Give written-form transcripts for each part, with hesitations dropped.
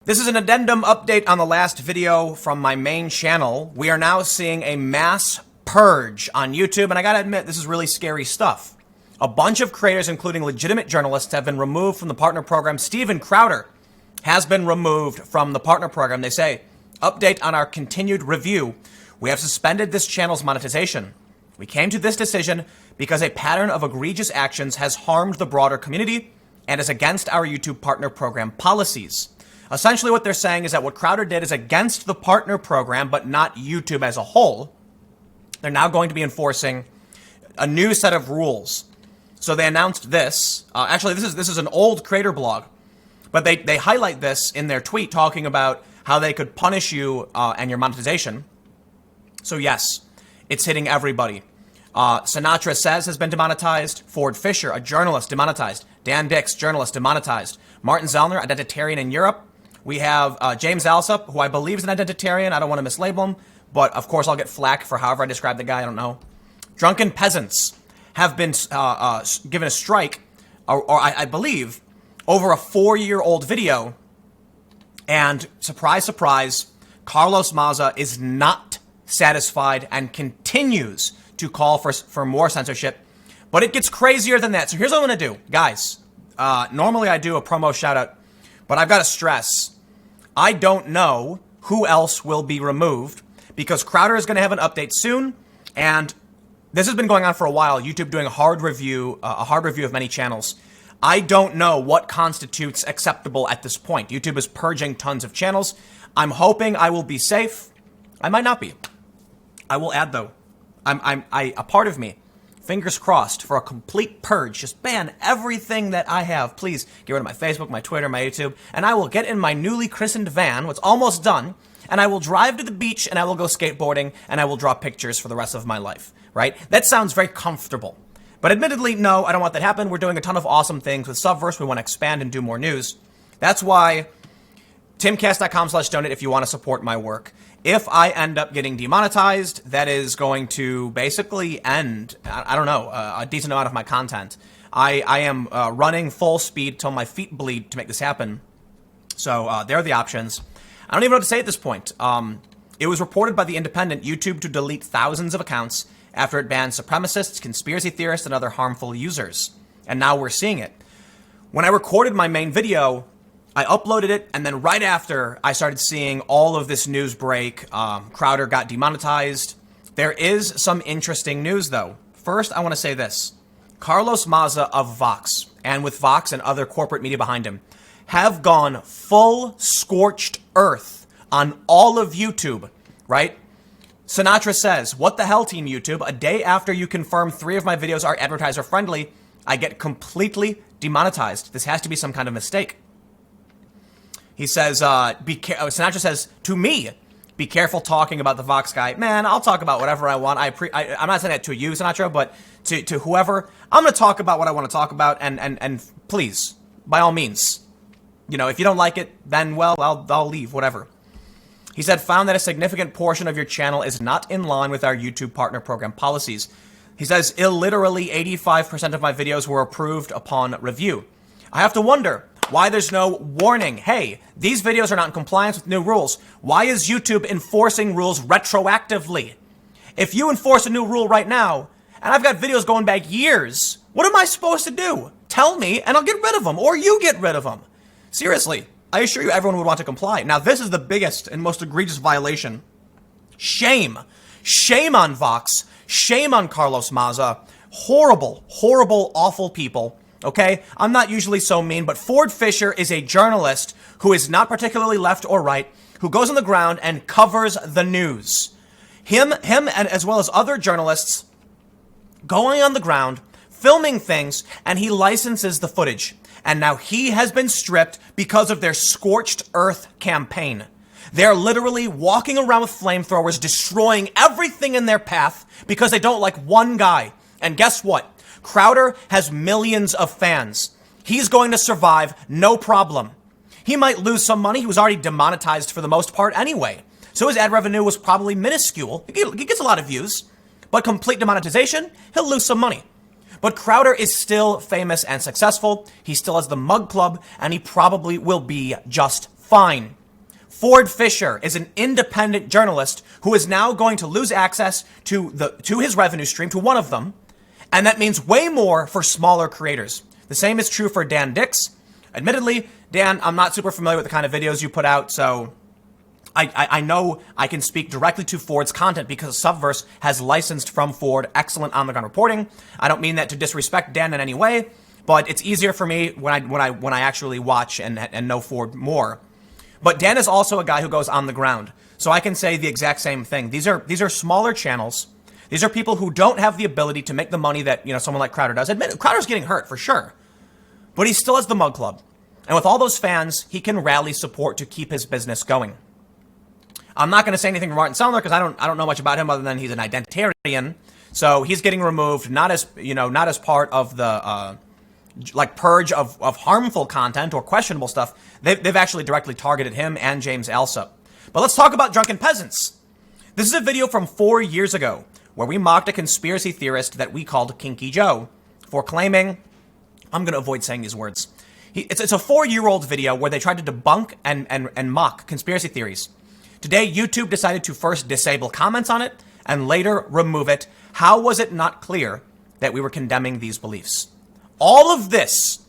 This is an addendum update on the last video from my main channel. We are now seeing a mass purge on YouTube, and I gotta admit, this is really scary stuff. A bunch of creators, including legitimate journalists, have been removed from the partner program. Steven Crowder has been removed from the partner program. They say, update on our continued review. We have suspended this channel's monetization. We came to this decision because a pattern of egregious actions has harmed the broader community and is against our YouTube partner program policies. Essentially what they're saying is that what Crowder did is against the partner program, but not YouTube as a whole. They're now going to be enforcing a new set of rules. So they announced this. Actually, this is an old creator blog, but they highlight this in their tweet talking about how they could punish you and your monetization. So yes, it's hitting everybody. Sinatra Says has been demonetized. Ford Fisher, a journalist, demonetized. Dan Dix, journalist, demonetized. Martin Zellner, identitarian in Europe. We have James Alsop, who I believe is an identitarian. I don't want to mislabel him, but of course I'll get flack for however I describe the guy. I don't know. Drunken peasants have been given a strike, or I believe, over a 4-year-old video. And surprise, surprise, Carlos Maza is not satisfied and continues to call for more censorship. But it gets crazier than that. So here's what I'm going to do. Guys, normally I do a promo shout out, but I've got to stress, I don't know who else will be removed because Crowder is going to have an update soon. And this has been going on for a while. YouTube doing a hard review of many channels. I don't know what constitutes acceptable at this point. YouTube is purging tons of channels. I'm hoping I will be safe. I might not be. I will add though. A part of me, fingers crossed for a complete purge. Just ban everything that I have. Please get rid of my Facebook, my Twitter, my YouTube, and I will get in my newly christened van, what's almost done, and I will drive to the beach and I will go skateboarding and I will draw pictures for the rest of my life, right? That sounds very comfortable. But admittedly, no, I don't want that to happen. We're doing a ton of awesome things with Subverse. We want to expand and do more news. That's why timcast.com/donate if you want to support my work. If I end up getting demonetized, that is going to basically end, I don't know, a decent amount of my content. I am running full speed till my feet bleed to make this happen. So there are the options. I don't even know what to say at this point. It was reported by The Independent YouTube to delete thousands of accounts after it banned supremacists, conspiracy theorists, and other harmful users. And now we're seeing it. When I recorded my main video, I uploaded it, and then right after, I started seeing all of this news break. Crowder got demonetized. There is some interesting news, though. First, I want to say this. Carlos Maza of Vox, and with Vox and other corporate media behind him, have gone full scorched earth on all of YouTube, right? Sinatra Says, what the hell, Team YouTube? A day after you confirm 3 of my videos are advertiser-friendly, I get completely demonetized. This has to be some kind of mistake. He says, Sinatra says, to me, be careful talking about the Vox guy. Man, I'll talk about whatever I want. I'm not saying that to you, Sinatra, but to whoever. I'm going to talk about what I want to talk about, and please, by all means, you know, if you don't like it, then, well, I'll leave, whatever. He said, found that a significant portion of your channel is not in line with our YouTube partner program policies. He says, literally 85% of my videos were approved upon review. I have to wonder why there's no warning. Hey, these videos are not in compliance with new rules. Why is YouTube enforcing rules retroactively? If you enforce a new rule right now, and I've got videos going back years, what am I supposed to do? Tell me, and I'll get rid of them, or you get rid of them. Seriously, I assure you everyone would want to comply. Now, this is the biggest and most egregious violation. Shame. Shame on Vox. Shame on Carlos Maza. Horrible, horrible, awful people. Okay? I'm not usually so mean, but Ford Fisher is a journalist who is not particularly left or right, who goes on the ground and covers the news. Him and as well as other journalists going on the ground, filming things, and he licenses the footage. And now he has been stripped because of their Scorched Earth campaign. They're literally walking around with flamethrowers, destroying everything in their path because they don't like one guy. And guess what? Crowder has millions of fans. He's going to survive, no problem. He might lose some money. He was already demonetized for the most part anyway. So his ad revenue was probably minuscule. He gets a lot of views. But complete demonetization, he'll lose some money. But Crowder is still famous and successful. He still has the Mug Club, and he probably will be just fine. Ford Fisher is an independent journalist who is now going to lose access to his revenue stream, to one of them, and that means way more for smaller creators. The same is true for Dan Dix. Admittedly, Dan, I'm not super familiar with the kind of videos you put out, so I know I can speak directly to Ford's content because Subverse has licensed from Ford excellent on-the-ground reporting. I don't mean that to disrespect Dan in any way, but it's easier for me when I actually watch and know Ford more. But Dan is also a guy who goes on the ground, so I can say the exact same thing. These are smaller channels. These are people who don't have the ability to make the money that, someone like Crowder does. Admit, Crowder's getting hurt for sure, but he still has the Mug Club. And with all those fans, he can rally support to keep his business going. I'm not going to say anything from Martin Sellner because I don't know much about him other than he's an identitarian. So he's getting removed not as part of the purge of harmful content or questionable stuff. They've actually directly targeted him and James Alsop. But let's talk about drunken peasants. This is a video from 4 years ago where we mocked a conspiracy theorist that we called Kinky Joe for claiming, I'm going to avoid saying these words. It's a 4-year-old video where they tried to debunk and mock conspiracy theories. Today, YouTube decided to first disable comments on it and later remove it. How was it not clear that we were condemning these beliefs? All of this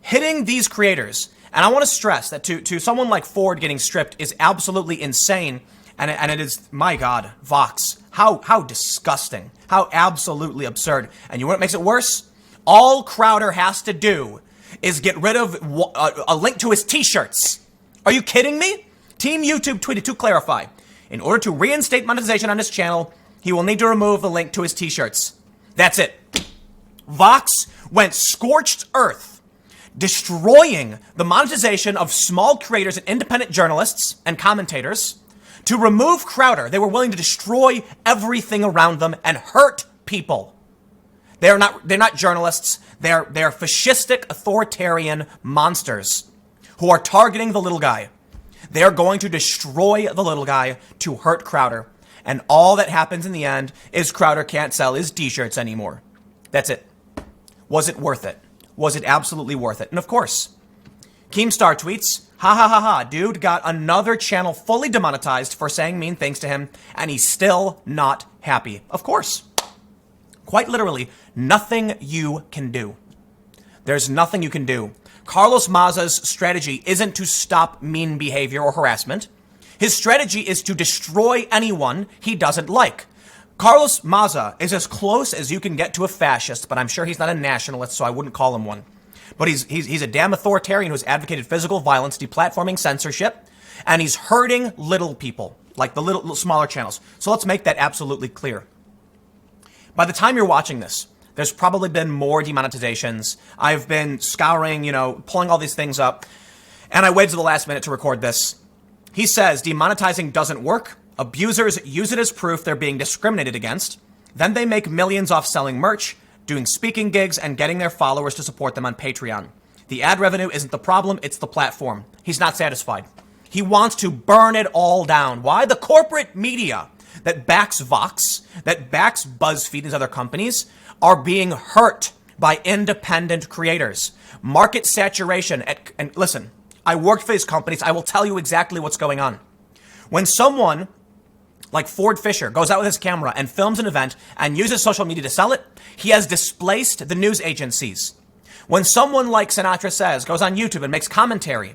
hitting these creators, and I want to stress that to someone like Ford getting stripped is absolutely insane, and it is, my God, Vox, how disgusting, how absolutely absurd. And you know what makes it worse? All Crowder has to do is get rid of a link to his t-shirts. Are you kidding me? Team YouTube tweeted to clarify, in order to reinstate monetization on his channel, he will need to remove the link to his t-shirts. That's it. Vox went scorched earth, destroying the monetization of small creators and independent journalists and commentators. To remove Crowder, they were willing to destroy everything around them and hurt people. They're not journalists. They're fascistic, authoritarian monsters who are targeting the little guy. They're going to destroy the little guy to hurt Crowder. And all that happens in the end is Crowder can't sell his t-shirts anymore. That's it. Was it worth it? Was it absolutely worth it? And of course, Keemstar tweets, ha ha ha ha, dude got another channel fully demonetized for saying mean things to him, and he's still not happy. Of course. Quite literally, nothing you can do. There's nothing you can do. Carlos Maza's strategy isn't to stop mean behavior or harassment. His strategy is to destroy anyone he doesn't like. Carlos Maza is as close as you can get to a fascist, but I'm sure he's not a nationalist, so I wouldn't call him one. But he's a damn authoritarian who's advocated physical violence, deplatforming censorship, and he's hurting little people, like the little smaller channels. So let's make that absolutely clear. By the time you're watching this, there's probably been more demonetizations. I've been scouring, pulling all these things up, and I waited to the last minute to record this. He says demonetizing doesn't work. Abusers use it as proof they're being discriminated against. Then they make millions off selling merch, doing speaking gigs, and getting their followers to support them on Patreon. The ad revenue isn't the problem, it's the platform. He's not satisfied. He wants to burn it all down. Why? The corporate media that backs Vox, that backs BuzzFeed and other companies, are being hurt by independent creators. Market saturation. And listen, I worked for these companies. I will tell you exactly what's going on. When someone like Ford Fisher goes out with his camera and films an event and uses social media to sell it, he has displaced the news agencies. When someone like Sinatra Says goes on YouTube and makes commentary,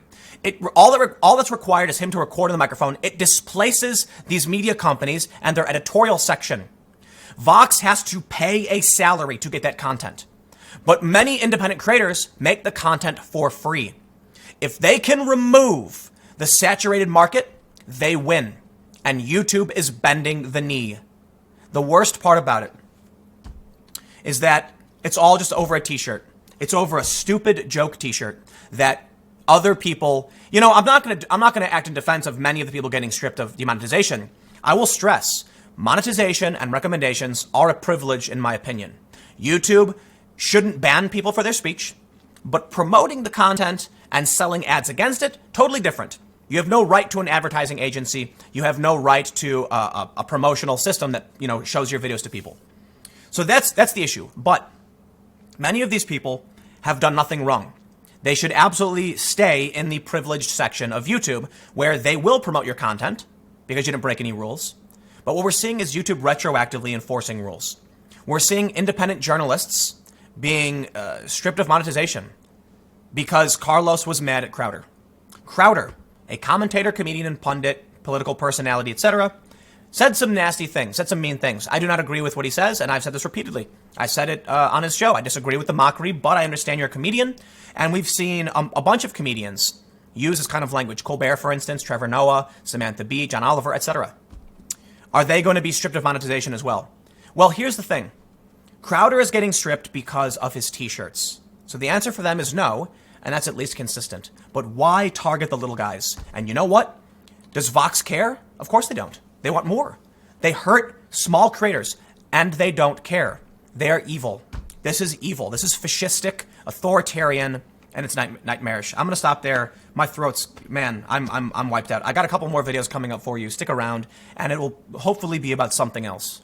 all that's required is him to record on the microphone. It displaces these media companies and their editorial section. Vox has to pay a salary to get that content. But many independent creators make the content for free. If they can remove the saturated market, they win. And YouTube is bending the knee. The worst part about it is that it's all just over a t-shirt. It's over a stupid joke t-shirt that other people, I'm not going to act in defense of many of the people getting stripped of demonetization. I will stress monetization and recommendations are a privilege in my opinion. YouTube shouldn't ban people for their speech, but promoting the content and selling ads against it, totally different. You have no right to an advertising agency. You have no right to a promotional system that, shows your videos to people. So that's the issue. But many of these people have done nothing wrong. They should absolutely stay in the privileged section of YouTube where they will promote your content because you didn't break any rules. But what we're seeing is YouTube retroactively enforcing rules. We're seeing independent journalists being stripped of monetization because Carlos was mad at Crowder. Crowder, a commentator, comedian, and pundit, political personality, etc., said some nasty things, said some mean things. I do not agree with what he says, and I've said this repeatedly. I said it on his show. I disagree with the mockery, but I understand you're a comedian, and we've seen a bunch of comedians use this kind of language. Colbert, for instance, Trevor Noah, Samantha Bee, John Oliver, etc. Are they going to be stripped of monetization as well? Well, here's the thing. Crowder is getting stripped because of his t-shirts. So the answer for them is no, and that's at least consistent. But why target the little guys? And you know what? Does Vox care? Of course they don't. They want more. They hurt small creators, and they don't care. They are evil. This is evil. This is fascistic, authoritarian, and it's nightmarish. I'm gonna stop there. My throat's, man, I'm wiped out. I got a couple more videos coming up for you. Stick around, and it will hopefully be about something else.